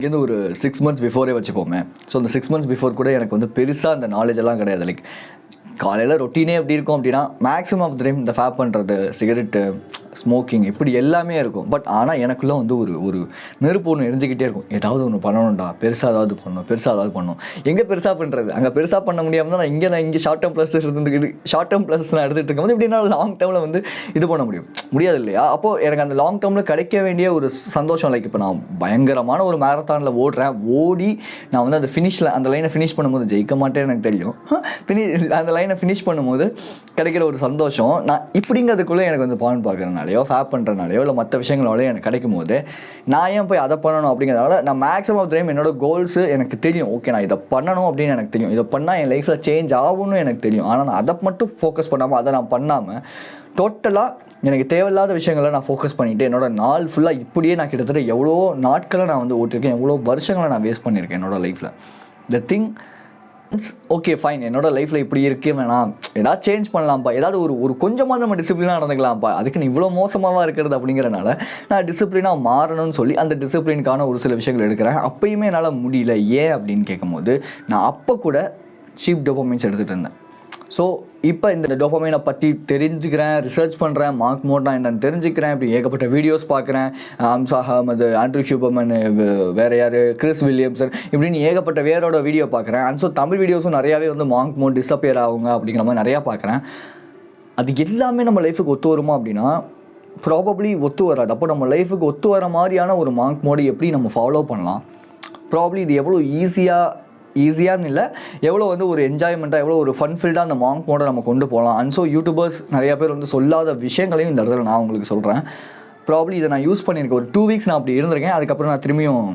இங்கேருந்து ஒரு 6 months before வச்சுப்போமே. ஸோ அந்த 6 months பிஃபோர் கூட எனக்கு வந்து பெருசாக அந்த நாலேஜ் எல்லாம் கிடையாது. லைக் காலையில் ரொட்டீனே எப்படி இருக்கும் அப்படின்னா மேக்ஸிமம் ஆஃப் த டைம் இந்த ஃபேப் பண்ணுறது, சிகரெட்டு, ஸ்மோக்கிங் இப்படி எல்லாமே இருக்கும். பட் ஆனால் எனக்குள்ளே வந்து ஒரு நெருப்பு ஒன்று எரிஞ்சிக்கிட்டே இருக்கும். ஏதாவது ஒன்று பண்ணணும்டா, பெருசாக ஏதாவது பண்ணணும். எங்கே பெருசாக பண்ணுறது? அங்கே பெருசாக பண்ண முடியாமல் தான் நான் இங்கே ஷார்ட் டேர்ம் ப்ளஸ் நான் எடுத்துகிட்டு இருக்கும்போது இப்படி நான் லாங் டேர்மில் வந்து இது பண்ண முடியாது இல்லையா? அப்போது எனக்கு அந்த லாங் டேர்மில் கிடைக்க வேண்டிய ஒரு சந்தோஷம், லைக் இப்போ நான் பயங்கரமான ஒரு மேரத்தானில் ஓடி நான் வந்து அந்த லைனை ஃபினிஷ் பண்ணும்போது ஜெயிக்க மாட்டேன்னு எனக்கு தெரியும். அந்த லைனை ஃபினிஷ் பண்ணும்போது கிடைக்கிற ஒரு சந்தோஷம், நான் இப்படிங்கிறதுக்குள்ளே எனக்கு வந்து பான் பார்க்குறதுனாலையோ ஃபேப் பண்ணுறதுனாலையோ இல்லை மற்ற விஷயங்களாலையோ எனக்கு கிடைக்கும் போது நான் ஏன் போய் அதை பண்ணணும் அப்படிங்கிறதுனால நான் மேக்ஸிமம் ஆஃப் டைம் என்னோட கோல்ஸு எனக்கு தெரியும். ஓகே, நான் இதை பண்ணணும் அப்படின்னு எனக்கு தெரியும், இதை பண்ணால் என் லைஃப்பில் சேஞ்ச் ஆகும்னு எனக்கு தெரியும். ஆனால் நான் அதை மட்டும் ஃபோக்கஸ் பண்ணாமல், அதை நான் பண்ணாமல் டோட்டலாக எனக்கு தேவையில்லாத விஷயங்களை நான் ஃபோக்கஸ் பண்ணிவிட்டு என்னோடய நாள் ஃபுல்லாக இப்படியே நான் கிட்டத்தட்ட எவ்வளோ நாட்களை நான் வந்து ஓட்டிருக்கேன், எவ்வளோ வருஷங்களை நான் வேஸ்ட் பண்ணியிருக்கேன் என்னோடய லைஃப்பில். த திங் ஓகே ஃபைன், என்னோடய லைஃப்பில் இப்படி இருக்கே வேணாம், ஏதாவது சேஞ்ச் பண்ணலாம்ப்பா, ஏதாவது ஒரு கொஞ்சமாக நம்ம டிசிப்ளினாக நடந்துக்கலாம்ப்பா, அதுக்கு நீ இவ்வளோ மோசமாக இருக்கிறது அப்படிங்கிறனால நான் டிசிப்ளினாக மாறணும்னு சொல்லி அந்த டிசிப்ளினுக்கான ஒரு சில விஷயங்கள் எடுக்கிறேன். அப்பயுமே என்னால் முடியல. ஏன் அப்படின்னு கேட்கும்போது நான் அப்போ கூட சீப் டோபமைன்ஸ் எடுத்துகிட்டு இருந்தேன். ஸோ இப்போ இந்த டோபமைனை பற்றி தெரிஞ்சுக்கிறேன், ரிசர்ச் பண்ணுறேன், மார்க் மோட்னா என்னன்னு தெரிஞ்சுக்கிறேன், இப்படி ஏகப்பட்ட வீடியோஸ் பார்க்குறேன். அம்சா அஹமது, ஆண்ட்ரூ ஹியூபர்மன், வேறு யார், கிறிஸ் வில்லியம்சன், இப்படின்னு ஏகப்பட்ட வேரோட வீடியோ பார்க்குறேன். அண்ட் ஸோ தமிழ் வீடியோஸும் நிறையாவே வந்து மார்க் மோட் டிஸப்பியர் ஆகுங்க அப்படிங்கிற மாதிரி நிறையா பார்க்குறேன். அது எல்லாமே நம்ம லைஃபுக்கு ஒத்து வருமா அப்படின்னா ப்ராபப்ளி ஒத்து வராது. அப்போ நம்ம லைஃபுக்கு ஒத்து வர மாதிரியான ஒரு மார்க் மோடை எப்படி நம்ம ஃபாலோ பண்ணலாம்? ப்ராபப்ளி இது எவ்வளோ ஈஸியான்னு இல்லை, எவ்வளோ வந்து ஒரு என்ஜாய்மெண்ட்டாக, எவ்வளோ ஒரு ஃபன் ஃபீல்டாக அந்த மாங்க் மோடை நம்ம கொண்டு போகலாம். அண்ட் ஸோ யூடியூபர்ஸ் நிறையா பேர் வந்து சொல்லாத விஷயங்களையும் இந்த இடத்துல நான் உங்களுக்கு சொல்கிறேன். ப்ராப்ளி இதை நான் யூஸ் பண்ணியிருக்கேன். ஒரு 2 weeks நான் அப்படி இருந்திருக்கேன். அதுக்கப்புறம் நான் திரும்பியும்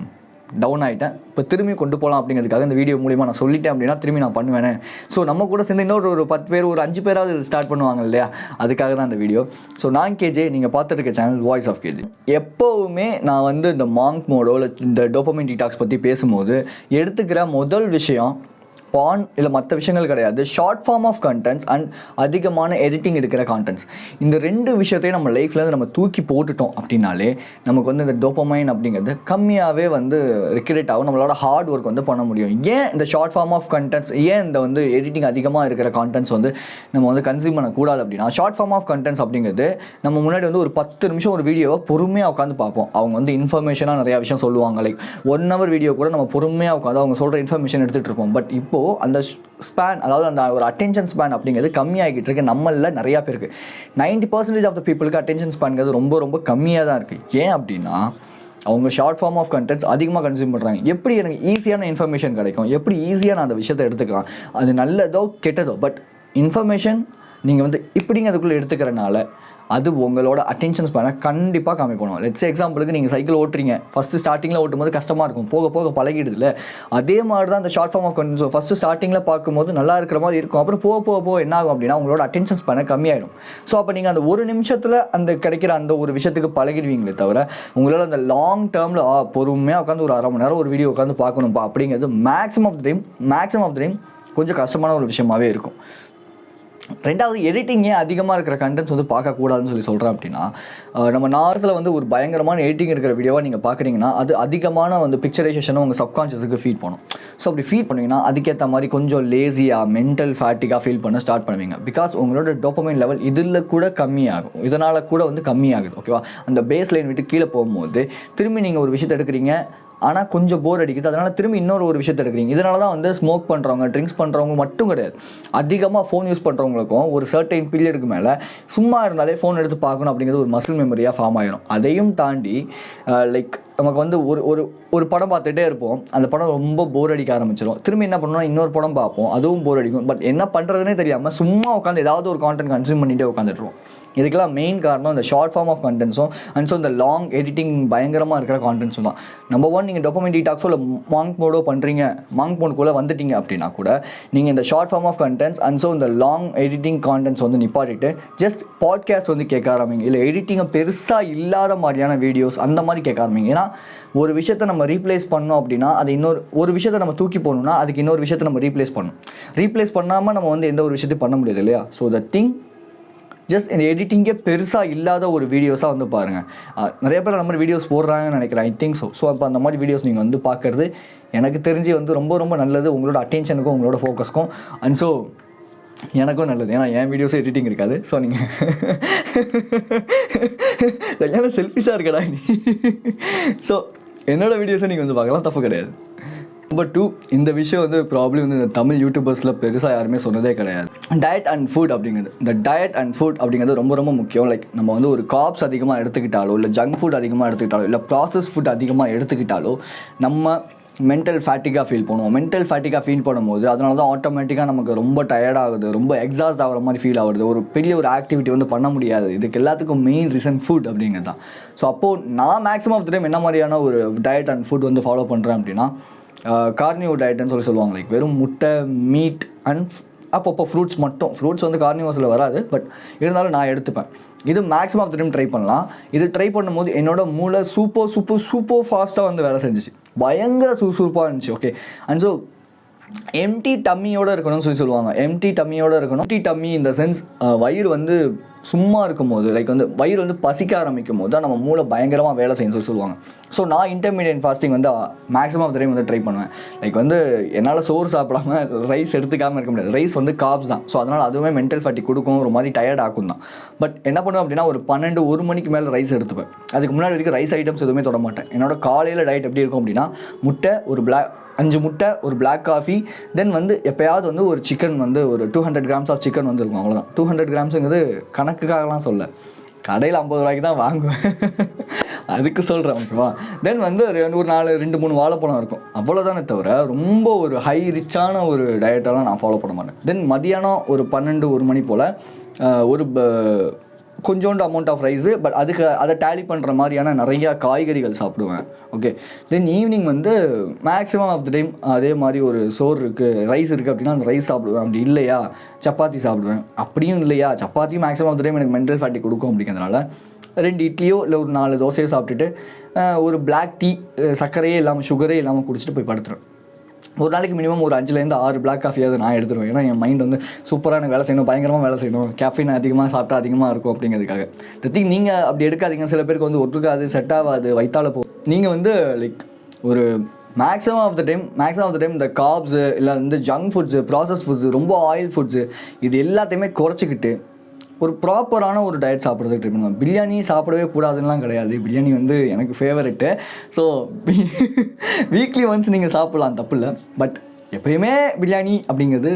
டவுன் ஆகிட்டேன். இப்போ திரும்பி கொண்டு போகலாம் அப்படிங்கிறதுக்காக இந்த வீடியோ மூலிமா நான் சொல்லிட்டேன் அப்படின்னா திரும்பி நான் பண்ணுவேனே. ஸோ நம்ம கூட சேர்ந்து இன்னொரு 10 பேர், ஒரு 5 பேராவது இது ஸ்டார்ட் பண்ணுவாங்க இல்லையா? அதுக்காக தான் இந்த வீடியோ. ஸோ நான் கேஜே, நீங்கள் பார்த்துட்டு இருக்க சேனல் வாய்ஸ் ஆஃப் கேஜே. எப்போவுமே நான் வந்து இந்த மாங்க் மோடோ இல்லை இந்த டோபமைன் டீடாக்ஸ் பற்றி பேசும்போது எடுத்துக்கிற முதல் விஷயம் பான் இல்லை மற்ற விஷயங்கள் கிடையாது, short form of contents and அதிகமான எடிட்டிங் எடுக்கிற கான்டென்ட்ஸ். இந்த 2 விஷயத்தையும் நம்ம லைஃப்லேருந்து நம்ம தூக்கி போட்டுட்டோம் அப்படின்னாலே நமக்கு வந்து இந்த டோபமைன் அப்படிங்கிறது கம்மியாகவே வந்து ரெக்ரியேட் ஆகும். நம்மளோட ஹார்ட் ஒர்க் வந்து பண்ண முடியும். ஏன் இந்த ஷார்ட் ஃபார்ம் ஆஃப் கண்டென்ட்ஸ், ஏன் இந்த வந்து எடிட்டிங் அதிகமாக இருக்கிற கான்டென்ட்ஸ் வந்து நம்ம வந்து கன்சியூம் பண்ணக்கூடாது அப்படின்னா, ஷார்ட் ஃபார்ம் ஆஃப் கண்டென்ட்ஸ் அப்படிங்கிறது நம்ம முன்னாடி வந்து ஒரு 10 நிமிஷம் ஒரு வீடியோவை பொறுமையாக உட்காந்து பார்ப்போம். அவங்க வந்து இன்ஃபர்மேஷனாக நிறையா விஷயம் சொல்லுவாங்க. லைக் 1 hour வீடியோ கூட நம்ம பொறுமையாக உட்காந்து அவங்க சொல்கிற இன்ஃபர்மேஷன் எடுத்துகிட்டு இருப்போம். பட் இப்போது அந்த ஸ்பேன், அதாவது அந்த ஒரு அட்டென்ஷன் ஸ்பேன் அப்படிங்கிறது கம்மியாகிட்டு இருக்கு. நம்மள நிறையா பேருக்கு 90% ஆஃப் த பீப்புளுக்கு அட்டென்ஷன் ஸ்பேன்ங்கிறது ரொம்ப ரொம்ப கம்மியாக தான் இருக்குது. ஏன் அப்படின்னா அவங்க ஷார்ட் ஃபார்ம் ஆஃப் கண்டென்ட்ஸ் அதிகமாக கன்சியூம் பண்ணுறாங்க. எப்படி எனக்கு ஈஸியான இன்ஃபர்மேஷன் கிடைக்கும், எப்படி ஈஸியாக நான் அந்த விஷயத்தை எடுத்துக்கலாம், அது நல்லதோ கெட்டதோ, பட் இன்ஃபர்மேஷன் நீங்கள் வந்து இப்படிங்கிறதுக்குள்ளே எடுத்துக்கிறனால அது உங்களோட அட்டென்ஷன் ஸ்பேனை கண்டிப்பாக கம்மி பண்ணுவோம். லெட்ஸ் எக்ஸாம்பிளுக்கு நீங்கள் சைக்கிள் ஓட்டுறீங்க, ஃபஸ்ட்டு ஸ்டார்டிங்கில் ஓட்டும்போது கஷ்டமாக இருக்கும், போக போக பழகிடுதுல. அதே மாதிரி தான் அந்த short form of contents first ஸ்டார்டிங்கில் பார்க்கும்போது நல்லா இருக்கிற மாதிரி இருக்கும். அப்புறம் போக என்ன ஆகும் அப்படின்னா உங்களோட அட்டென்ஷன் ஸ்பேனை கம்மியாயிடும். ஸோ அப்போ நீங்கள் அந்த ஒரு நிமிஷத்தில் அந்த கிடைக்கிற அந்த ஒரு விஷயத்துக்கு பழகிடுவீங்களே தவிர உங்களால் அந்த லாங் டேர்மில் பொறுமையாக உட்காந்து ஒரு 1/2 மணி நேரம் ஒரு வீடியோ உட்காந்து பார்க்கணும்ப்பா அப்படிங்கிறது மேக்ஸிமம் ஆஃப் த டைம் கொஞ்சம் கஷ்டமான ஒரு விஷயமாகவே இருக்கும். 2வது, எடிட்டிங்கே அதிகமாக இருக்கிற கண்டென்ட்ஸ் வந்து பார்க்கக்கூடாதுன்னு சொல்கிறேன். அப்படின்னா நம்ம நார்த்தில் வந்து ஒரு பயங்கரமான எடிட்டிங் இருக்கிற வீடியோவாக நீங்கள் பார்க்குறீங்கன்னா அது அதிகமான வந்து பிக்சரைசேஷனை உங்கள் சப்கான்ஷியஸுக்கு ஃபீட் பண்ணும். ஸோ அப்படி ஃபீட் பண்ணிங்கன்னா அதுக்கேற்ற மாதிரி கொஞ்சம் லேசியாக, மென்டல் ஃபேட்டிக்காக ஃபீல் பண்ண ஸ்டார்ட் பண்ணுவீங்க. பிகாஸ் உங்களோட டோபமைன் லெவல் இதில் கூட கம்மியாகும், இதனால் கூட வந்து கம்மியாகுது. ஓகேவா? அந்த பேஸ் லைன் விட்டு கீழே போகும்போது திரும்பி நீங்கள் ஒரு விஷயத்தை எடுக்கிறீங்க, ஆனால் கொஞ்சம் போர் அடிக்குது, அதனால் திரும்பி இன்னொரு விஷயத்தை எடுக்கிறீங்க. இதனால தான் வந்து ஸ்மோக் பண்ணுறவங்க, ட்ரிங்க்ஸ் பண்ணுறவங்க மட்டும் கிடையாது, அதிகமாக ஃபோன் யூஸ் பண்ணுறவங்களுக்கும் ஒரு சர்டைன் பீரியடுக்கு மேலே சும்மா இருந்தாலே ஃபோன் எடுத்து பார்க்கணும் அப்படிங்கிறது ஒரு மசில் மெமரியாக ஃபார்ம் ஆகிடும். அதையும் தாண்டி லைக் நமக்கு வந்து ஒரு படம் பார்த்துட்டே இருப்போம், அந்த படம் ரொம்ப போர் அடிக்க ஆரம்பிச்சிடும். திரும்பி என்ன பண்ணணும்னா இன்னொரு படம் பார்ப்போம், அதுவும் போர் அடிக்கும். பட் என்ன பண்ணுறதுனே தெரியாமல் சும்மா உட்காந்து ஏதாவது ஒரு கான்டென்ட் கன்சியூம் பண்ணிகிட்டே உட்காந்துட்டுருவோம். இதுக்கெல்லாம் மெயின் காரணம் இந்த ஷார்ட் ஃபார்ம் ஆஃப் கண்டென்ட்ஸும் அண்ட் ஸோ இந்த லாங் எடிட்டிங் பயங்கரமாக இருக்கிற கான்டென்ட்ஸும் தான். நம்பர் 1, நீங்கள் டோபமைன் டீடாக்ஸோ இல்லை மாங்க் மோடோ பண்ணுறீங்க, மாங்க் மோடுக்குள்ளே வந்துட்டீங்க அப்படின்னா கூட நீங்கள் இந்த short form of contents and so இந்த லாங் எடிட்டிங் கான்டென்ட்ஸ் வந்து நிப்பாட்டிட்டு ஜஸ்ட் பாட்காஸ்ட் வந்து கேட்க ஆரம்பிங்க. இல்லை எடிட்டிங்கை பெருசாக இல்லாத மாதிரியான வீடியோஸ் அந்த மாதிரி கேட்க ஆரம்பிங்க. ஏன்னா ஒரு விஷயத்தை நம்ம ரீப்ளேஸ் பண்ணோம் அப்படின்னா அது ஒரு விஷயத்தை நம்ம தூக்கி போகணும்னா அதுக்கு இன்னொரு விஷயத்தை நம்ம ரீப்ளேஸ் பண்ணணும். ரீப்ளேஸ் பண்ணாமல் நம்ம வந்து எந்த ஒரு விஷயத்தையும் பண்ண முடியாது இல்லையா? ஸோ த திங் ஜஸ்ட் இந்த எடிட்டிங்கே பெருசாக இல்லாத ஒரு வீடியோஸாக வந்து பாருங்கள். நிறைய பேர் அந்த மாதிரி வீடியோஸ் போடுறாங்கன்னு நினைக்கிறேன். ஐ திங்க் ஸோ அப்போ அந்த மாதிரி வீடியோஸ் நீங்கள் வந்து பார்க்குறது எனக்கு தெரிஞ்சு வந்து ரொம்ப ரொம்ப நல்லது உங்களோட அட்டென்ஷனுக்கும் உங்களோட ஃபோக்கஸ்க்கும். அண்ட் ஸோ எனக்கும் நல்லது, ஏன்னா என் வீடியோஸும் எடிட்டிங் இருக்காது. ஸோ நீங்கள் ஏன்னா செல்ஃபிஷாக இருக்கடா நீ. ஸோ என்னோடய வீடியோஸை நீங்கள் வந்து பார்க்கலாம், தப்பு கிடையாது. நம்பர் 2, இந்த விஷயம் வந்து ப்ராப்ளம் வந்து இந்த தமிழ் யூடியூபர்ஸில் பெருசாக யாருமே சொன்னதே கிடையாது. டயட் அண்ட் ஃபுட் அப்படிங்கிறது, இந்த டயட் அண்ட் ஃபுட் அப்படிங்கிறது ரொம்ப ரொம்ப முக்கியம். லைக் நம்ம வந்து ஒரு கார்ப்ஸ் அதிகமாக எடுத்துக்கிட்டாலோ, இல்லை ஜங்க் ஃபுட் அதிகமாக எடுத்துக்கிட்டாலோ, இல்லை ப்ராசஸ் ஃபுட் அதிகமாக எடுத்துக்கிட்டாலோ நம்ம மென்டல் ஃபேட்டிக்காக ஃபீல் பண்ணுவோம். மென்டல் ஃபேட்டிக்காக ஃபீல் பண்ணும்போது அதனால தான் ஆட்டோமேட்டிக்காக நமக்கு ரொம்ப டயர்ட் ஆகுது, ரொம்ப எக்ஸாஸ்ட் ஆகிற மாதிரி ஃபீல் ஆகுது, ஒரு பெரிய ஒரு ஆக்டிவிட்டி வந்து பண்ண முடியாது. இதுக்கு எல்லாத்துக்கும் மெயின் ரீசன் ஃபுட் அப்படிங்கிறது தான். ஸோ அப்போது நான் மேக்ஸிமம் ஆஃப் த டைம் என்ன மாதிரியான ஒரு டயட் அண்ட் ஃபுட் வந்து ஃபாலோ பண்ணுறேன் அப்படின்னா, கார்னிவோ டயட்னு சொல்லுவாங்க. லைக் வெறும் முட்டை, மீட் அண்ட் அப்பப்போ ஃப்ரூட்ஸ் மட்டும். ஃப்ரூட்ஸ் வந்து கார்னிவோஸில் வராது, பட் இருந்தாலும் நான் எடுத்துப்பேன். இது maximum of the time try பண்ணலாம். இது ட்ரை பண்ணும்போது என்னோட மூளை சூப்பர் ஃபாஸ்ட்டாக வந்து வேலை செஞ்சிச்சு, பயங்கர சுறுசுறுப்பாக இருந்துச்சு. ஓகே, அண்ட் ஸோ எம்டி டம்மியோடு இருக்கணும்னு சொல்லுவாங்க. எம்டி டம்மியோடு இருக்கணும். எம்டி டம்மி இந்த சென்ஸ் வயிறு வந்து சும்மா இருக்கும் போது, லைக் வந்து வயிறு வந்து பசிக்க ஆரம்பிக்கும் போது தான் நம்ம மூளை பயங்கரமாக வேலை செய்யணும்னு சொல்லுவாங்க. ஸோ நான் இன்டர்மீடியட் ஃபாஸ்டிங் வந்து மேக்ஸிமம் ஆஃப் த டைம் வந்து ட்ரை பண்ணுவேன். லைக் வந்து என்னால் சோறு சாப்பிடாம ரைஸ் எடுத்துக்காமல் இருக்க முடியாது. ரைஸ் வந்து கார்ப்ஸ் தான். ஸோ அதனால் அதுவுமே மென்டல் ஃபேட்டிக் கொடுக்கும், ஒரு மாதிரி டயர்ட் ஆக்கும் தான். பட் என்ன பண்ணுவேன் அப்படின்னா, ஒரு 12-1 மணிக்கு மேலே ரைஸ் எடுத்துப்பேன். அதுக்கு முன்னாடி வரைக்கும் ரைஸ் ஐட்டம்ஸ் எதுவுமே தொட மாட்டேன். என்னோட காலையில் டயட் எப்படி இருக்கும் அப்படின்னா, முட்டை, ஒரு 5 முட்டை, ஒரு பிளாக் காஃபி, தென் வந்து எப்போயாவது வந்து ஒரு சிக்கன் வந்து ஒரு 200 கிராம்ஸ் ஆஃப் சிக்கன் வந்து இருக்கும். அவ்வளோதான். 200 கிராம்ஸுங்கிறது கணக்குக்காகலாம் சொல்ல, கடையில் 50 ரூபாய்க்கு தான் வாங்குவேன், அதுக்கு சொல்கிறேன். ஓகேவா? தென் வந்து ஒரு 2-3 வாழைப்பழம் இருக்கும், அவ்வளோதானே தவிர ரொம்ப ஒரு ஹை ரிச்சான ஒரு டயட்டெல்லாம் நான் ஃபாலோ பண்ண மாட்டேன். தென் மதியானம் ஒரு 12-1 மணி போல் ஒரு கொஞ்சோண்டு அமௌண்ட் ஆஃப் ரைஸு, பட் அதை டேலி பண்ணுற மாதிரியான நிறையா காய்கறிகள் சாப்பிடுவேன். ஓகே, தென் ஈவினிங் வந்து மேக்ஸிமம் ஆஃப் த டைம் அதே மாதிரி ஒரு சோறு இருக்குது, ரைஸ் இருக்குது அப்படின்னா அந்த ரைஸ் சாப்பிடுவேன். அப்படி இல்லையா சப்பாத்தி சாப்பிடுவேன். அப்படியும் இல்லையா சப்பாத்தியும் மேக்ஸிமம் ஆஃப் த டைம் எனக்கு மென்டல் ஃபேட்டிக் கொடுக்கும். அப்படிங்கிறதுனால 2 இட்லியோ இல்லை ஒரு 4 தோசையோ சாப்பிட்டுட்டு ஒரு பிளாக் டீ, சர்க்கரையே இல்லாமல் சுகரே இல்லாமல் குடிச்சிட்டு போய் படுத்துருவேன். ஒரு நாளைக்கு மினிமம் ஒரு 5-6 பிளாக் காஃபியாவது நான் எடுத்துருவேன். ஏன்னா என் மைண்ட் வந்து சூப்பராக எனக்கு வேலை செய்யணும், பயங்கரமாக வேலை செய்யணும், கேஃபீன் அதிகமாக சாப்பிட்டா அதிகமாக இருக்கும் அப்படிங்கிறதுக்காக. திங் நீங்கள் அப்படி எடுக்காதீங்க. சில பேருக்கு வந்து ஒட்டுக்காது, செட் ஆகாது, வயிற்றால போ. நீங்கள் வந்து லைக் ஒரு மேக்ஸிமம் ஆஃப் த டைம் இந்த கார்ப்ஸு இல்லை வந்து ஜங்க் ஃபுட்ஸு, ப்ராசஸ் ஃபுட்ஸு, ரொம்ப ஆயில் ஃபுட்ஸு, இது எல்லாத்தையுமே குறைச்சிக்கிட்டு ஒரு ப்ராப்பரான ஒரு டயட் சாப்பிட்றதுக்கு ட்ரை பண்ணுவேன். பிரியாணி சாப்பிடவே கூடாதுன்னெலாம் கிடையாது. பிரியாணி வந்து எனக்கு ஃபேவரெட்டு. ஸோ வீக்லி ஒன்ஸ் நீங்கள் சாப்பிட்லாம், தப்பு இல்லை. பட் எப்போயுமே பிரியாணி அப்படிங்கிறது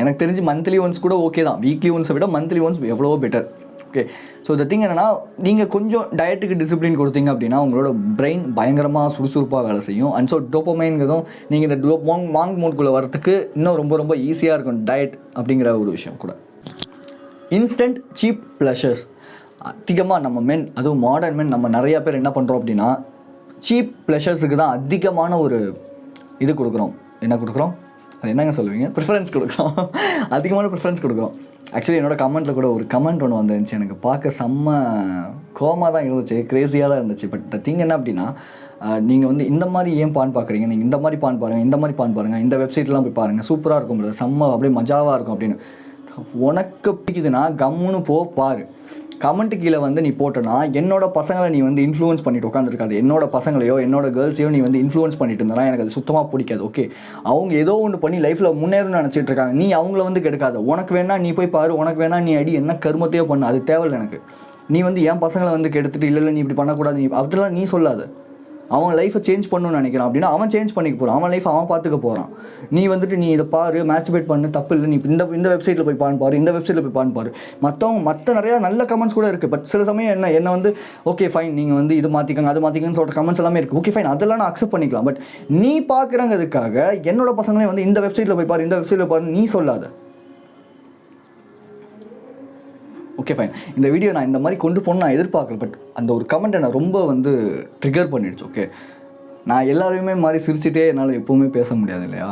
எனக்கு தெரிஞ்சு மந்த்லி ஒன்ஸ் கூட ஓகே தான். வீக்லி ஒன்ஸை விட மந்த்லி ஒன்ஸ் எவ்வளவோ பெட்டர். ஓகே, ஸோ இந்த திங் என்னென்னா, நீங்கள் கொஞ்சம் டயட்டுக்கு டிசிப்ளின் கொடுத்தீங்க அப்படின்னா உங்களோட பிரெயின் பயங்கரமாக சுறுசுறுப்பாக வேலை செய்யும். அண்ட் ஸோ டோப்பமைன்கிறதும் நீங்கள் இந்த வாங் மோட்குள்ளே வரத்துக்கு இன்னும் ரொம்ப ரொம்ப ஈஸியாக இருக்கும் டயட் அப்படிங்கிற ஒரு விஷயம் கூட. இன்ஸ்டன்ட் சீப் ப்ளஷர்ஸ் அதிகமாக நம்ம மென், அதுவும் மாடர்ன் மென், நம்ம நிறையா பேர் என்ன பண்ணுறோம் அப்படின்னா, சீப் ப்ளஷர்ஸுக்கு தான் அதிகமான ஒரு இது கொடுக்குறோம். என்ன கொடுக்குறோம், அது என்னங்க சொல்லுவீங்க, ப்ரிஃபரன்ஸ் கொடுக்குறோம். அதிகமான ப்ரிஃபரன்ஸ் கொடுக்குறோம். ஆக்சுவலி என்னோட கமெண்ட்டில் கூட ஒரு கமெண்ட் ஒன்று வந்துருந்துச்சு, எனக்கு பார்க்க செம்ம கோமாக தான் இருந்துச்சு, க்ரேஸியாக தான் இருந்துச்சு. பட் த திங் என்ன அப்படின்னா, நீங்கள் வந்து இந்த மாதிரி ஏன் பான் பார்க்குறீங்க, நீங்கள் இந்த மாதிரி பான் பாருங்கள், இந்த வெப்சைட்லாம் போய் பாருங்கள், சூப்பராக இருக்கும், செம்ம அப்படியே மஜாவாக இருக்கும் அப்படின்னு. உனக்கு பிடிக்குதுன்னா கம்முன்னு பாரு. கமெண்ட்டு கீழே வந்து நீ போட்டனா என்னோட பசங்களை நீ வந்து இன்ஃப்ளூயன்ஸ் பண்ணிட்டு உட்காந்துருக்காது. என்னோட பசங்களையோ என்னோட கேர்ள்ஸையோ நீ வந்து இன்ஃப்ளூயன்ஸ் பண்ணிட்டு இருந்தா எனக்கு அது சுத்தமாக பிடிக்காது. ஓகே, அவங்க ஏதோ ஒன்று பண்ணி லைஃப்பில் முன்னேறணும்னு நினச்சிட்டு இருக்காங்க, நீ அவங்கள வந்து கெடுக்காத. உனக்கு வேணா நீ போய் பாரு, உனக்கு வேணா நீ அடி, என்ன கருமத்தையோ பண்ணு, அது தேவையில்லை எனக்கு. நீ வந்து என் பசங்களை வந்து கெடுத்துட்டு இல்லை நீ இப்படி பண்ணக்கூடாது, நீ அப்படிலாம் நீ சொல்லாது. அவன் லைஃப்பை சேஞ்ச் பண்ணணும்னு நினைக்கிறான் அப்படின்னா அவன் சேஞ்ச் பண்ணிக்க போகிறான், அவன் லைஃப் அவன் பார்த்துக்க போகிறான். நீ வந்துட்டு நீ இதை பாரு, மாஸ்டர்பேட் பண்ணு, தப்பு இல்லை, நீ இந்த வெப்சைட்டில் போய் பாரு, இந்த வெப்சைட்டில் போய் பாரு. மற்ற நிறையா நல்ல கமெண்ட்ஸ் கூட இருக்குது. பட் சில சமயம் என்ன வந்து ஓகே ஃபைன், நீங்கள் வந்து இது மாற்றிக்கங்க அது மாற்றிக்கங்கன்னு சொல்கிற கமெண்ட்ஸ் எல்லாமே இருக்குது. ஓகே ஃபைன், அதெல்லாம் நான் அக்செப்ட் பண்ணிக்கலாம். பட் நீ பார்க்குறங்கிறதுக்காக என்னோட பசங்களே வந்து இந்த வெப்சைட்டில் போய் பாரு, இந்த வெப்சைட்டில் பாரு நீ சொல்லாத. ஓகே ஃபைன், இந்த வீடியோ நான் இந்த மாதிரி கொண்டு போகணும்னு நான் எதிர்பார்க்கல. பட் அந்த ஒரு கமெண்ட் என்னை ரொம்ப வந்து ட்ரிகர் பண்ணிடுச்சு. ஓகே, நான் எல்லாருமே மாதிரி சிரிச்சிட்டே என்னால் எப்போவுமே பேச முடியாது இல்லையா.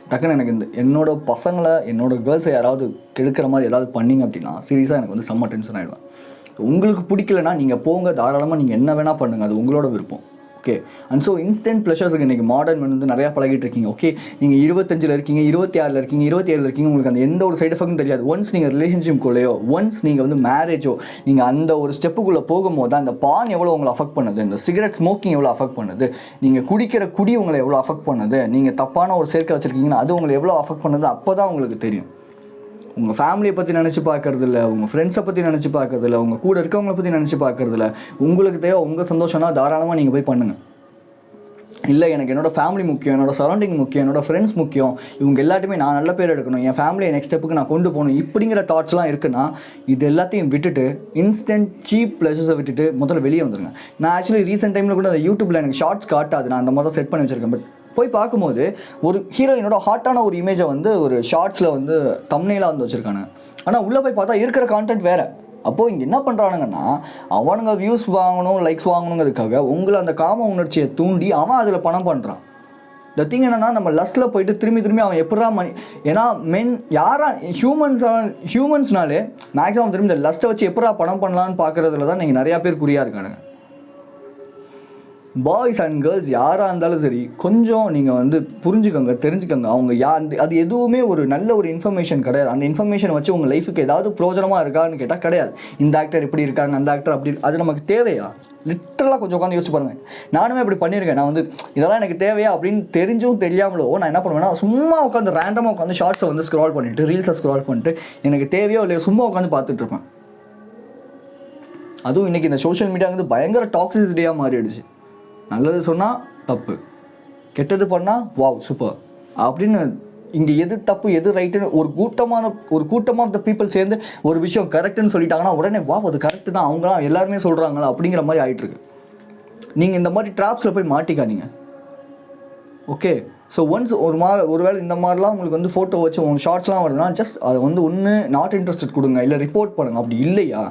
டக்குன்னு எனக்கு என்னோட பசங்களை, என்னோட கேர்ள்ஸை யாராவது கெடுக்கிற மாதிரி ஏதாவது பண்ணிங்க அப்படின்னா சீரியஸாக எனக்கு வந்து செம்ம டென்ஷன் ஆகிடுவேன். உங்களுக்கு பிடிக்கலன்னா நீங்கள் போங்க, தாராளமாக நீங்கள் என்ன வேணால் பண்ணுங்கள், அது உங்களோட விருப்பம். ஓகே. அண்ட் ஸோ இன்ஸ்டன்ட் ப்ளஷர்ஸுக்கு இன்றைக்கி மாடர்ன் வந்து நிறையா பழகிட்டு இருக்கீங்க. ஓகே, நீங்கள் 25 இருக்கீங்க, 26 இருக்கீங்க, 27 இருக்கீங்க, உங்களுக்கு அந்த எந்த ஒரு சைட் எஃபெக்ட்டும் தெரியாது. ஒன்ஸ் நீங்கள் ரிலேஷன்ஷிப்குள்ளேயோ, ஒன்ஸ் நீங்கள் வந்து மேரேஜோ, நீங்கள் அந்த ஒரு ஸ்டெப்புக்குள்ளே போகும்போது அந்த பான் எவ்வளோ உங்களை அஃபெக்ட் பண்ணுது, இந்த சிகரெட் ஸ்மோக்கிங் எவ்வளோ அஃபெக்ட் பண்ணுது, நீங்கள் குடிக்கிற குடி உங்களை எவ்வளோ அஃபெக்ட் பண்ணுது, நீங்கள் தப்பான ஒரு சேர்க்கை வச்சுருக்கீங்கன்னா அது உங்களை எவ்வளோ அஃபெக்ட் பண்ணுது, அப்போ தான் உங்களுக்கு தெரியும். உங்கள் ஃபேமிலியை பற்றி நினச்சி பார்க்கறது இல்லை, உங்கள் ஃப்ரெண்ட்ஸை பற்றி நினச்சி பார்க்கறது இல்லை, உங்கள் கூட இருக்கவங்களை பற்றி நினச்சி பார்க்கறது இல்லை. உங்களுக்கு தேவை உங்கள் சந்தோஷம்னா தாராளமாக நீங்கள் போய் பண்ணுங்கள். இல்லை எனக்கு என்னோடய ஃபேமிலி முக்கியம், என்னோடய சரௌண்டிங் முக்கியம், என்னோடய ஃப்ரெண்ட்ஸ் முக்கியம், இவங்க எல்லாத்தையுமே நான் நல்ல பேர் எடுக்கணும், என் ஃபேமிலியை நெக்ஸ்ட் ஸ்டெப்புக்கு நான் கொண்டு போகணும், இப்படிங்கிற தாட்ஸ்லாம் இருக்குன்னா இது எல்லாத்தையும் விட்டுட்டு இன்ஸ்டன்ட் சீப் ப்ளஷர்ஸை விட்டுட்டு முதல்ல வெளியே வந்துடுங்க. நான் ஆக்சுவலி ரீசெண்ட் டைமில் கூட அந்த யூடியூப்பில் எனக்கு ஷார்ட்ஸ் காட்டாது, நான் அந்த மாதிரி செட் பண்ணி வச்சுருக்கேன். பட் போய் பார்க்கும்போது ஒரு ஹீரோயினோட ஹாட்டான ஒரு இமேஜை வந்து ஒரு ஷார்ட்ஸில் வந்து தம்ப்நெயிலாக வந்து வச்சுருக்கானுங்க. ஆனால் உள்ளே போய் பார்த்தா இருக்கிற கான்டென்ட் வேறு. அப்போது இங்கே என்ன பண்ணுறானுங்கன்னா, அவனுங்க வியூஸ் வாங்கணும், லைக்ஸ் வாங்கணுங்கிறதுக்காக உங்களை அந்த காம உணர்ச்சியை தூண்டி அவன் அதில் பணம் பண்ணுறான். இந்த திங் என்னென்னா, நம்ம லஸ்ட்டில் போயிட்டு திரும்பி அவன் எப்படா ஏன்னா ஹியூமன்ஸ்னாலே மேக்ஸிமம் திரும்பி இந்த லஸ்ட்டை வச்சு எப்படா பணம் பண்ணலான்னு பார்க்குறதுல தான் நீங்கள் நிறையா பேர் குறியாக இருக்கானுங்க. பாய்ஸ் அண்ட் கேர்ள்ஸ் யாராக இருந்தாலும் சரி, கொஞ்சம் நீங்கள் வந்து புரிஞ்சுக்கோங்க, தெரிஞ்சுக்கோங்க. அவங்க அது எதுவுமே ஒரு நல்ல ஒரு இன்ஃபர்மேஷன் கிடையாது. அந்த இன்ஃபர்மேஷன் வச்சு உங்கள் லைஃபுக்கு ஏதாவது பிரோஜனமாக இருக்கான்னு கேட்டால் கிடையாது. இந்த ஆக்டர் இப்படி இருக்காங்க, அந்த ஆக்டர் அப்படி, அது நமக்கு தேவையா? லிட்டரலாக கொஞ்சம் உட்காந்து யோசிச்சு பாருங்கள். நானுமே இப்படி பண்ணியிருக்கேன். நான் வந்து இதெல்லாம் எனக்கு தேவையா அப்படின்னு தெரிஞ்சும் தெரியாமலோ நான் என்ன பண்ணுவேன்னா, சும்மா உட்காந்து ரேண்டமாக உட்காந்து ஷார்ட்ஸை வந்து ஸ்க்ரால் பண்ணிவிட்டு, ரீல்ஸை ஸ்க்ரால் பண்ணிட்டு, எனக்கு தேவையோ இல்லையோ சும்மா உட்காந்து பார்த்துட்டு இருப்பேன். அதுவும் இன்றைக்கி இந்த சோஷியல் மீடியா வந்து பயங்கர டாக்ஸிசிட்டியாக மாறிடுச்சு. நல்லது சொன்னால் தப்பு, கெட்டது பண்ணால் வாவ் சூப்பர் அப்படின்னு. இங்கே எது தப்பு எது ரைட்டுன்னு ஒரு கூட்டமாக ஆஃப் த பீப்புள் சேர்ந்து ஒரு விஷயம் கரெக்டுன்னு சொல்லிட்டாங்கன்னா உடனே வாவ் அது கரெக்டு தான், அவங்களாம் எல்லாருமே சொல்கிறாங்களா அப்படிங்கிற மாதிரி ஆகிட்டுருக்கு. நீங்கள் இந்த மாதிரி ட்ராப்ஸில் போய் மாட்டிக்காதீங்க. ஓகே, ஸோ ஒன்ஸ் ஒருவேளை இந்த மாதிரிலாம் உங்களுக்கு வந்து ஃபோட்டோ வச்சு உங்கள் ஷார்ட்ஸ்லாம் வருதுன்னா ஜஸ்ட் அதை வந்து ஒன்று நாட் இன்ட்ரெஸ்டட் கொடுங்க, இல்லை ரிப்போர்ட் பண்ணுங்கள். அப்படி இல்லையா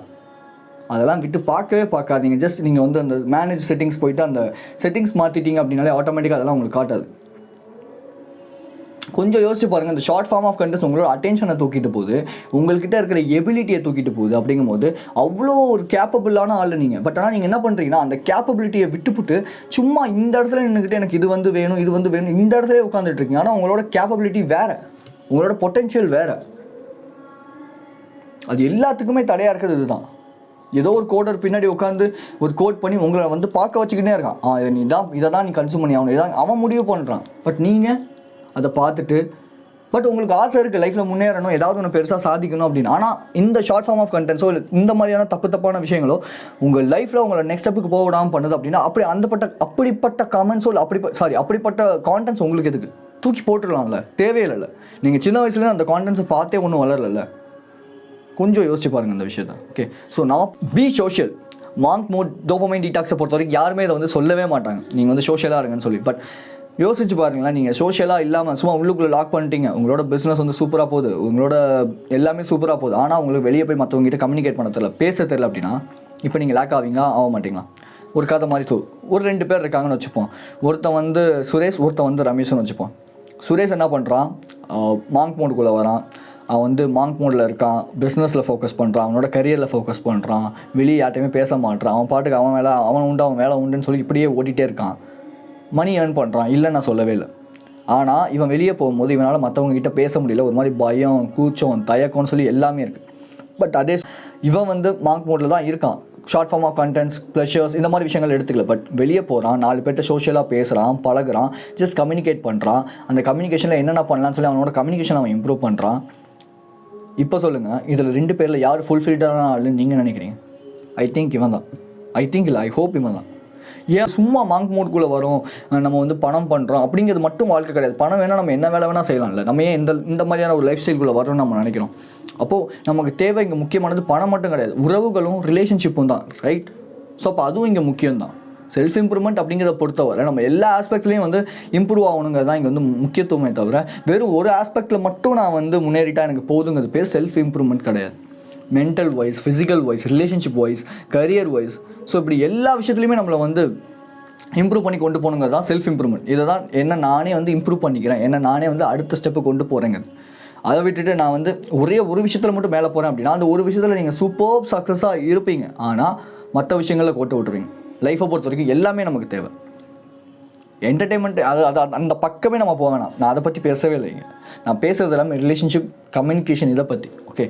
அதெல்லாம் விட்டு பார்க்கவே பார்க்காதீங்க. ஜஸ்ட் நீங்கள் வந்து அந்த மேனேஜ் செட்டிங்ஸ் போய்ட்டு அந்த செட்டிங்ஸ் மாற்றிட்டீங்க அப்படின்னாலே ஆட்டோமேட்டிக்காக அதெல்லாம் உங்களுக்கு காட்டாது. கொஞ்சம் யோசிச்சு பாருங்கள், இந்த ஷார்ட் ஃபார்ம் ஆஃப் கண்டென்ட்ஸ் உங்களோட அட்டென்ஷனை தூக்கிட்டு போகுது, உங்கள்கிட்ட இருக்கிற எபிலிட்டியை தூக்கிட்டு போகுது. அப்படிங்கும்போது அவ்வளோ ஒரு கேப்பபிளான ஆள் நீங்கள். பட் ஆனால் நீங்கள் என்ன பண்ணுறீங்கன்னா, அந்த கேப்பபிலிட்டியை விட்டுப்புட்டு சும்மா இந்த இடத்துல நின்றுக்கிட்டு எனக்கு இது வந்து வேணும் இந்த இடத்துல உட்காந்துட்டு இருக்கீங்க. ஆனால் உங்களோட கேப்பபிலிட்டி வேறு, உங்களோட பொட்டென்ஷியல் வேறு. அது எல்லாத்துக்குமே தடையாக இருக்கிறது இதுதான். ஏதோ ஒரு கோடர் பின்னாடி உட்காந்து ஒரு கோட் பண்ணி உங்களை வந்து பார்க்க வச்சுக்கிட்டே இருக்கான். இதை தான் நீ கன்சியூம் பண்ணி ஆகணும், இதான் அவன் முடிவு பண்ணுறான். பட் நீங்கள் அதை பார்த்துட்டு உங்களுக்கு ஆசை இருக்குது லைஃப்பில் முன்னேறணும், ஏதாவது ஒன்று பெருசாக சாதிக்கணும் அப்படின்னு. ஆனால் இந்த ஷார்ட் ஃபார்ம் ஆஃப் கண்டென்ட்ஸோ இல்லை இந்த மாதிரியான தப்பான விஷயங்களோ உங்கள் லைஃப்பில் உங்களை நெக்ஸ்ட் ஸ்டெப்புக்கு போக விடாமல் பண்ணுது அப்படின்னா அப்படிப்பட்ட கமெண்ட்ஸோ இல்லை அப்படிப்பட்ட கான்டென்ட்ஸ் உங்களுக்கு எதுக்கு? தூக்கி போட்டுடலாம்ல, தேவையில்லை. நீங்கள் சின்ன வயசுலேருந்து அந்த கான்டென்ட்ஸை பார்த்தே ஒன்றும் வளரல. கொஞ்சம் யோசிச்சு பாருங்கள் இந்த விஷயத்தை. ஓகே, ஸோ நான் be social. Monk mode dopamine டீடாக்ஸை பொறுத்த வரைக்கும் யாருமே இதை வந்து சொல்லவே மாட்டாங்க, நீங்கள் வந்து சோஷியலாக இருங்கன்னு சொல்லி. பட் யோசிச்சு பாருங்களேன், நீங்கள் சோஷியலாக இல்லாமல் சும்மா உள்ளுக்குள்ளே லாக் பண்ணிட்டீங்க, உங்களோட பிஸ்னஸ் வந்து சூப்பராக போகுது, உங்களோட எல்லாமே சூப்பராக போகுது, ஆனால் உங்களுக்கு வெளியே போய் மற்றவங்ககிட்ட கம்யூனிகேட் பண்ண தெரியல, பேச தெரியல அப்படின்னா இப்போ நீங்கள் லேக் ஆக மாட்டீங்களா? ஒரு கதை மாதிரி ஒரு 2 பேர் இருக்காங்கன்னு வச்சுப்போம். ஒருத்தன் வந்து சுரேஷ், ஒருத்தன் வந்து ரமேஷ்னு வச்சுப்போம். சுரேஷ் என்ன பண்ணுறான், மாங்க் மோடுக்குள்ளே வரான். அவன் வந்து மாங்க் மோடில் இருக்கான், பிஸ்னஸில் ஃபோக்கஸ் பண்ணுறான், அவனோட கரியரில் ஃபோக்கஸ் பண்ணுறான், வெளியே யார்ட்டையுமே பேச மாட்டான், அவன் பாட்டுக்கு அவன் வேலை உண்டுன்னு சொல்லி இப்படியே ஓட்டிகிட்டே இருக்கான், மணி ஏர்ன் பண்ணுறான். இல்லை நான் சொல்லவே இல்லை. ஆனால் இவன் வெளியே போகும்போது இவனால் மற்றவங்ககிட்ட பேச முடியல, ஒரு மாதிரி பயம், கூச்சம், தயக்கம்னு சொல்லி எல்லாமே இருக்குது. பட் அதே இவன் வந்து மாங்க் மோடில் தான் இருக்கான். Short form of contents, pleasures இந்த மாதிரி விஷயங்கள் எடுத்துக்கல. பட் வெளியே போகிறான், 4 பேர்கிட்ட சோஷியலாக பேசுகிறான், பழகுறான், ஜஸ்ட் கம்யூனிகேட் பண்ணுறான். அந்த கம்யூனிகேஷனில் என்னென்ன பண்ணலான்னு சொல்லி அவனோட கம்யூனிகேஷன் அவன் இம்ப்ரூவ் பண்ணுறான். இப்போ சொல்லுங்கள், இதில் 2 பேரில் யார் ஃபுல்ஃபில்டான ஆளுன்னு நீங்கள் நினைக்கிறீங்க? ஐ திங்க் இவன் தான். ஐ ஹோப் இவன் தான். ஏன் சும்மா மாங்க் மோட்குள்ளே வரும், நம்ம வந்து பணம் பண்ணுறோம் அப்படிங்கிறது மட்டும் வாழ்க்கை கிடையாது. பணம் வேணால் நம்ம என்ன வேலை வேணால் செய்யலாம்ல. நம்ம ஏன் இந்த மாதிரியான ஒரு லைஃப் ஸ்டைல்குள்ளே வரணும்னு நம்ம நினைக்கிறோம். அப்போது நமக்கு தேவை இங்கே முக்கியமானது பணம் மட்டும் கிடையாது, உறவுகளும் ரிலேஷன்ஷிப்பும் தான், ரைட்? ஸோ அப்போ அதுவும் இங்கே முக்கியம்தான். செல்ஃப் இம்ப்ரூவ்மெண்ட் அப்படிங்கிறத பொறுத்தவரை நம்ம எல்லா ஆஸ்பெக்ட்லேயும் வந்து இம்ப்ரூவ் ஆகணுங்கிறது தான் இங்கே வந்து முக்கியத்துவமே தவிர வெறும் ஒரு ஆஸ்பெக்டில் மட்டும் நான் வந்து முன்னேறிட்டா எனக்கு போதுங்கிறது பேர் செல்ஃப் இம்ப்ரூவ்மெண்ட் கிடையாது. Mental wise, physical wise, relationship wise, career wise, so இப்படி எல்லா விஷயத்துலையுமே நம்மளை வந்து இம்ப்ரூவ் பண்ணி கொண்டு போகணுங்கிறது தான் செல்ஃப் இம்ப்ரூவ்மெண்ட். இதை தான் என்ன நானே வந்து இம்ப்ரூவ் பண்ணிக்கிறேன், என்ன நானே வந்து அடுத்த ஸ்டெப்பு கொண்டு போகிறேங்க. அதை விட்டுட்டு நான் வந்து ஒரே ஒரு விஷயத்தில் மட்டும் மேலே போகிறேன் அப்படின்னா அந்த ஒரு விஷயத்தில் நீங்கள் சூப்பர் சக்ஸஸாக இருப்பீங்க, ஆனால் மற்ற விஷயங்களில் கோட்டை விட்டுருவீங்க. லைஃப்பை பொறுத்த வரைக்கும் எல்லாமே நமக்கு தேவை. என்டர்டெயின்மெண்ட் அது அந்த பக்கமே நம்ம போக வேணாம். நான் அதை பற்றி பேசவே இல்லைங்க. நான் பேசுகிறது எல்லாமே ரிலேஷன்ஷிப், கம்யூனிகேஷன், இதை பற்றி. ஓகே,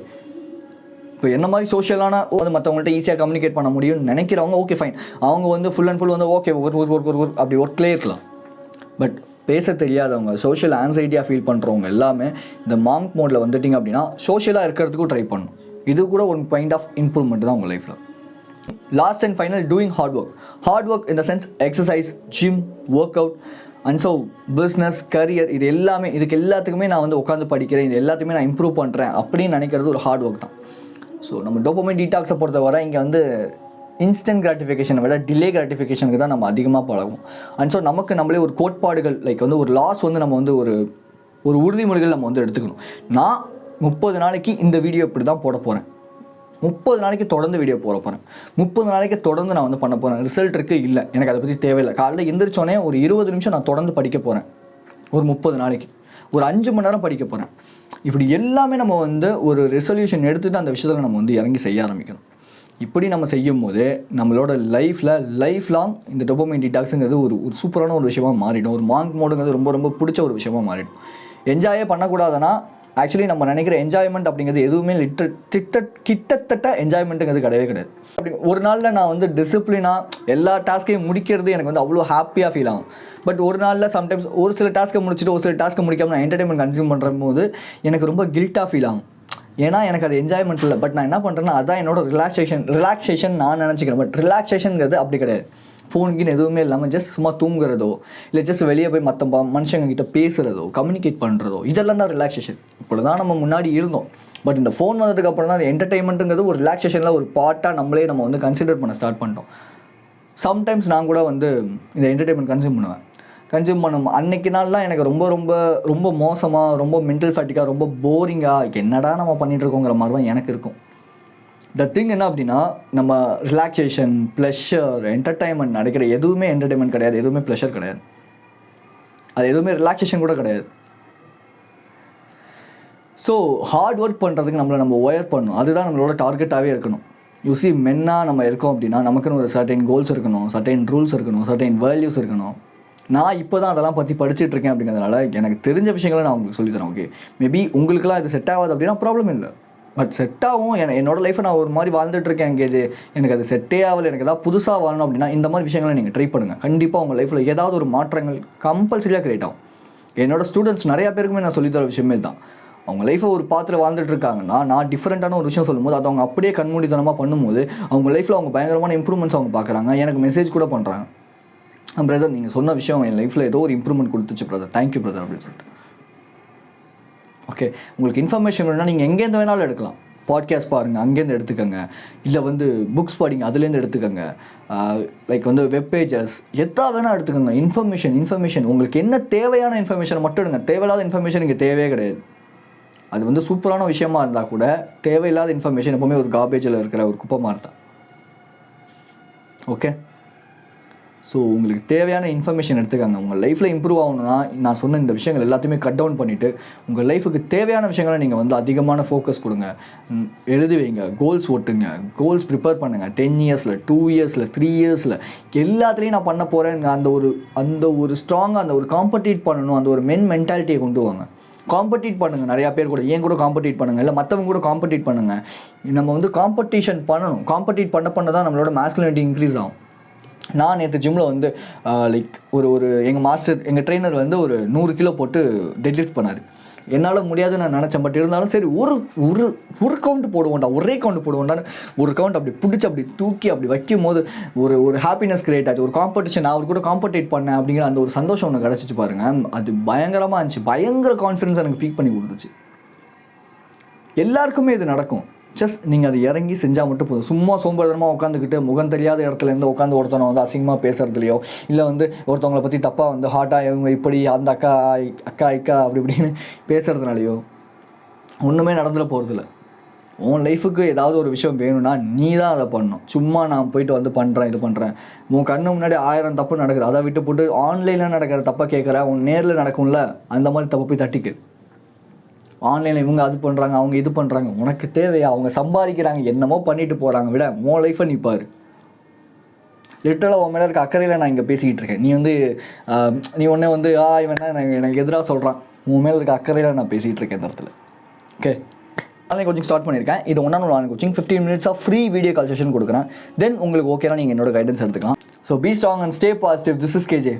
இப்போ என்ன மாதிரி சோஷியலான வந்து மற்றவங்கள்ட்ட ஈஸியாக கம்யூனிகேட் பண்ண முடியும்னு நினைக்கிறவங்க ஓகே ஃபைன், அவங்க வந்து ஃபுல் அண்ட் ஃபுல் வந்து ஓகே ஒர்க் அப்படி ஒர்க்லேயே இருக்கலாம். பட் பேச தெரியாதவங்க, சோஷியல் ஆன்சைட்டியாக ஃபீல் பண்ணுறவங்க எல்லாமே இந்த மாங்க் மோடில் வந்துட்டிங்க அப்படின்னா சோஷியலாக இருக்கிறதுக்கும் ட்ரை பண்ணணும். இது கூட ஒரு பாயிண்ட் ஆஃப் இம்ப்ரூவ்மெண்ட் தான் உங்கள் லைஃப்பில். Last and final, doing hard work in the sense exercise, gym, work out and so business, career, இது எல்லாமே, இதுக்கு எல்லாத்துக்குமே நான் வந்து உட்காந்து படிக்கிறேன், இது எல்லாத்தையுமே நான் இம்ப்ரூவ் பண்ணுறேன் அப்படின்னு நினைக்கிறது ஒரு ஹார்ட் ஒர்க் தான். ஸோ நம்ம டோபமைன் டீடாக்ஸை பொறுத்தவரை இங்கே வந்து இன்ஸ்டன்ட் கிராட்டிஃபிகேஷனை விட டிலே கிராட்டிஃபிகேஷனுக்கு தான் நம்ம அதிகமாக பழகும். அண்ட் ஸோ நமக்கு நம்மளே ஒரு கோட்பாடுகள் லைக் வந்து ஒரு லாஸ் வந்து நம்ம வந்து ஒரு உறுதிமொழிகள் நம்ம வந்து எடுத்துக்கணும். நான் 30 நாளைக்கு இந்த வீடியோ இப்படி தான் போட போகிறேன், 30 நாளைக்கு தொடர்ந்து வீடியோ போட போகிறேன், 30 நாளைக்கு தொடர்ந்து நான் வந்து பண்ண போகிறேன். ரிசல்ட் இருக்குது இல்லை, எனக்கு அதை பற்றி தேவையில்லை. காலையில் எந்திரிச்சோடனே ஒரு 20 நிமிஷம் நான் தொடர்ந்து படிக்க போகிறேன், ஒரு 30 நாளைக்கு ஒரு 5 மணி நேரம் படிக்க போகிறேன். இப்படி எல்லாமே நம்ம வந்து ஒரு ரெசல்யூஷன் எடுத்துகிட்டு அந்த விஷயத்தில் நம்ம வந்து இறங்கி செய்ய ஆரம்பிக்கணும். இப்படி நம்ம செய்யும் போது நம்மளோட லைஃப் லாங் இந்த டோபமைன் டீடாக்ஸுங்கிறது ஒரு சூப்பரான ஒரு விஷயமாக மாறிடும். ஒரு மாங்க் மோடுங்கிறது ரொம்ப ரொம்ப பிடிச்ச ஒரு விஷயமாக மாறிடும். என்ஜாயே பண்ணக்கூடாதுன்னா ஆக்சுவலி நம்ம நினைக்கிற என்ஜாய்மெண்ட் அப்படிங்கிறது எதுவுமே கிட்டத்தட்ட என்ஜாய்மெண்ட்டுங்கிறது கிடையாது. அப்படி ஒரு நாளில் நான் வந்து டிசிப்ளினாக எல்லா டாஸ்க்கையும் முடிக்கிறது எனக்கு வந்து அவ்வளோ ஹாப்பியாக ஃபீல் ஆகும். பட் ஒரு நாளில் சம்டைம்ஸ் ஒரு சில டாஸ்க்கை முடிச்சுட்டு ஒரு சில டாஸ்க்கை முடிக்காமல் நான் என்டர்டைன்மெண்ட் கன்சியூம் பண்ணுற போது எனக்கு ரொம்ப கில்ட்டாக ஃபீல் ஆகும். ஏன்னா எனக்கு அது என்ஜாய்மெண்ட் இல்லை. பட் நான் என்ன பண்ணுறேன்னா அதான் என்னோட ரிலாக்ஸேஷன் நான் நினச்சிக்கிறேன். பட் ரிலாக்ஸேஷனுங்கிறது அப்படி கிடையாது. ஃபோனுக்குன்னு எதுவுமே இல்லாமல் ஜஸ்ட் சும்மா தூங்குறதோ, இல்லை ஜஸ்ட் வெளியே போய் மற்ற மனுஷங்கக்கிட்ட பேசுகிறதோ, கம்யூனிகேட் பண்ணுறதோ, இதெல்லாம் தான் ரிலாக்ஸேஷன். இப்படி தான் நம்ம முன்னாடி இருந்தோம். பட் இந்த ஃபோன் வந்ததுக்கப்புறம் தான் அந்த என்டர்டெயின்மெண்ட்டுங்கிறது ஒரு ரிலாக்ஸேஷனில் ஒரு பார்ட்டாக நம்ம வந்து கன்சிடர் பண்ண ஸ்டார்ட் பண்ணிட்டோம். சம்டைம்ஸ் நான் கூட வந்து இந்த என்டர்டெயின்மெண்ட் கன்சியூம் பண்ணும் அன்னைக்கு நாள்லாம் எனக்கு ரொம்ப ரொம்ப ரொம்ப மோசமாக, ரொம்ப மென்டல் ஃபேட்டிக்காக, ரொம்ப போரிங்காக என்னடா நம்ம பண்ணிகிட்ருக்கோங்கிற மாதிரி தான் எனக்கு இருக்கும். த திங் என்ன அப்படின்னா, நம்ம ரிலாக்ஸேஷன், ப்ளஷர், என்டர்டைன்மெண்ட் நடக்கிற எதுவுமே என்டர்டைன்மெண்ட் கிடையாது, எதுவுமே ப்ளஷர் கிடையாது, அது எதுவுமே ரிலாக்ஸேஷன் கூட கிடையாது. ஸோ ஹார்ட் ஒர்க் பண்ணுறதுக்கு நம்ம ஒயர் பண்ணணும். அதுதான் நம்மளோட டார்கெட்டாகவே இருக்கணும். யூசி மென்னாக நம்ம இருக்கோம் அப்படின்னா நமக்குன்னு ஒரு சர்டைன் கோல்ஸ் இருக்கணும், சர்டைன் ரூல்ஸ் இருக்கணும், சர்டைன் வேல்யூஸ் இருக்கணும். நான் இப்போ தான் அதெல்லாம் பற்றி படிச்சுட்ருக்கேன். அப்படிங்கிறதுனால எனக்கு தெரிஞ்ச விஷயங்களை நான் உங்களுக்கு சொல்லித்தரேன். ஓகே, மேபி உங்களுக்குலாம் இது செட் ஆகாது அப்படின்னா ப்ராப்ளம் இல்லை. பட் செட் ஆகும். என்னோடய லைஃப்பை நான் ஒரு மாதிரி வாழ்ந்துட்டுருக்கேன் எங்கேஜ், எனக்கு அது செட்டே ஆகலை, எனக்கு ஏதாவது புதுசாக வாழணும் அப்படின்னா இந்த மாதிரி விஷயங்களை நீங்கள் ட்ரை பண்ணுங்கள். கண்டிப்பாக உங்கள் லைஃப்பில் ஏதாவது ஒரு மாற்றங்கள் கம்பல்சரியாக க்ரியேட் ஆகும். என்னோடய ஸ்டூடெண்ட்ஸ் நிறையா பேருக்குமே நான் சொல்லித்தர விஷயமே தான். அவங்க லைஃப்பை ஒரு பாத்திரம் வாழ்ந்துட்டு இருக்காங்கன்னா நான் டிஃப்ரெண்ட்டான ஒரு விஷயம் சொல்லும்போது அதை அவங்க அப்படியே கண்மூடித்தனமாக பண்ணும்போது அவங்க லைஃப்பில் அவங்க பயங்கரமான இம்ப்ரூவ்மெண்ட்ஸ் அவங்க பார்க்குறாங்க. எனக்கு மெசேஜ் கூட பண்ணுறாங்க, பிரதர் நீங்கள் சொன்ன விஷயம் என் லைஃப்பில் ஏதோ ஒரு இம்ப்ரூவ்மெண்ட் கொடுத்துச்சு பிரதர், தேங்க்யூ பிரதர் அப்படின்னு சொல்லிட்டு. ஓகே, உங்களுக்கு இன்ஃபர்மேஷன் வேணும்னா நீங்கள் எங்கேருந்து வேணாலும் எடுக்கலாம். பாட்காஸ்ட் பாருங்கள், அங்கேருந்து எடுத்துக்கோங்க. இல்லை வந்து புக்ஸ் படிங்க, அதுலேருந்து எடுத்துக்கோங்க. லைக் வந்து வெப் பேஜஸ் எதா வேணால் எடுத்துக்கோங்க. இன்ஃபர்மேஷன் உங்களுக்கு என்ன தேவையான இன்ஃபர்மேஷனை மட்டும் எடுங்க. தேவையில்லாத இன்ஃபர்மேஷன் இங்கே தேவையே கிடையாது. அது வந்து சூப்பரான விஷயமா இருந்தால் கூட தேவையில்லாத இன்ஃபர்மேஷன் எப்போவுமே ஒரு கார்பேஜில் இருக்கிற ஒரு குப்பை மாதிரி தான். ஓகே, ஸோ உங்களுக்கு தேவையான இன்ஃபர்மேஷன் எடுத்துக்காங்க. உங்கள் லைஃப்பில் இம்ப்ரூவ் ஆகணும்னா நான் சொன்ன இந்த விஷயங்கள் எல்லாத்தையுமே கட் டவுன் பண்ணிவிட்டு உங்கள் லைஃபுக்கு தேவையான விஷயங்களை நீங்கள் வந்து அதிகமான ஃபோக்கஸ் கொடுங்க. எழுதி வைங்க, கோல்ஸ் ஓட்டுங்க, கோல்ஸ் ப்ரிப்பேர் பண்ணுங்கள். 10 இயர்ஸில், 2 இயர்ஸில், 3 இயர்ஸில் எல்லாத்துலேயும் நான் பண்ண போகிறேன். அந்த ஒரு ஸ்ட்ராங்காக அந்த ஒரு காம்படிட் பண்ணணும், அந்த ஒரு மென்டாலிட்டியை கொண்டு வாங்க. காம்படிட் பண்ணுங்கள். நிறையா பேர் கூட ஏன் கூட காம்படிட் பண்ணுங்கள், இல்லை மற்றவங்க கூட காம்படிட் பண்ணுங்கள். நம்ம வந்து காம்படிஷன் பண்ணணும். காம்படிட் பண்ண தான் நம்மளோட மாஸ்குலினிட்டி இன்க்ரீஸ் ஆகும். நான் நேற்று ஜிம்மில் வந்து லைக் ஒரு எங்கள் ட்ரெயினர் வந்து ஒரு 100 கிலோ போட்டு டெட்லிஃப்ட் பண்ணார். என்னால் முடியாதுன்னு நான் நினச்சேன். பட் இருந்தாலும் சரி ஒரு கவுண்ட் போடுவோண்டா, ஒரே கவுண்ட் போடுவோண்டான்னு ஒரு கவுண்ட் அப்படி பிடிச்சி அப்படி தூக்கி அப்படி வைக்கும் போது ஒரு ஹாப்பினஸ் கிரியேட் ஆச்சு. ஒரு காம்படிஷன், அவர் கூட காம்படிட் பண்ணேன் அப்படிங்கிற அந்த ஒரு சந்தோஷம் ஒன்று கிடச்சிச்சு பாருங்கள். அது பயங்கரமாக இருந்துச்சு. பயங்கர கான்ஃபிடன்ஸ் எனக்கு பீக் பண்ணி கொடுத்துச்சு. எல்லாருக்குமே இது நடக்கும். ஜஸ்ட் நீங்கள் அதை இறங்கி செஞ்சால் மட்டும் போதும். சும்மா சோம்பேறித்தனமாக உட்காந்துக்கிட்டு முகம் தெரியாத இடத்துலேருந்து உட்காந்து ஒருத்தனை வந்து அசிங்கமாக பேசுகிறதுலையோ, இல்லை வந்து ஒருத்தவங்களை பற்றி தப்பாக வந்து ஹாட்டாக இவங்க இப்படி அந்த அக்கா அப்படி இப்படின்னு பேசுகிறதுனாலையோ ஒன்றுமே நடந்துட போகிறதில்ல. உன் லைஃபுக்கு ஏதாவது ஒரு விஷயம் வேணும்னா நீ தான் அதை பண்ணணும். சும்மா நான் போயிட்டு வந்து பண்ணுறேன், இது பண்ணுறேன், உன் கண்ணு முன்னாடி 1000 தப்பு நடக்குது, அதை விட்டு போட்டு ஆன்லைனில் நடக்கிற தப்பை கேட்குற, உன் நேரில் நடக்கும்ல அந்த மாதிரி தப்பை போய் தட்டிக்கு. ஆன்லைனில் இவங்க அது பண்ணுறாங்க, அவங்க இது பண்ணுறாங்க, உனக்கு தேவையா? அவங்க சம்பாதிக்கிறாங்க, என்னமோ பண்ணிட்டு போகிறாங்க, விட உன் லைஃப்பை நீ பாரு. லிட்டரலாக உன் மேலே இருக்க அக்கறையில் நான் இங்கே பேசிக்கிட்டு இருக்கேன். நீ வந்து நீ ஒன்றே வந்து இவன் எனக்கு எதிராக சொல்கிறான். உன் மேலே இருக்க அக்கறையில் நான் பேசிகிட்டு இருக்கேன் இந்த இடத்துல. ஓகே, ஆன்லைன் கோச்சிங் ஸ்டார்ட் பண்ணியிருக்கேன். இது ஒன்றான online coaching 15 minutes free video call session கொடுக்குறேன். தென் உங்களுக்கு ஓகேனா நீங்கள் என்னோட கைடன்ஸ் எடுத்துக்கலாம். So be strong and stay positive. This is KJ.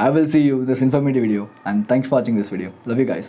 I will see you in this informative video, and thanks for watching this video. Love you guys.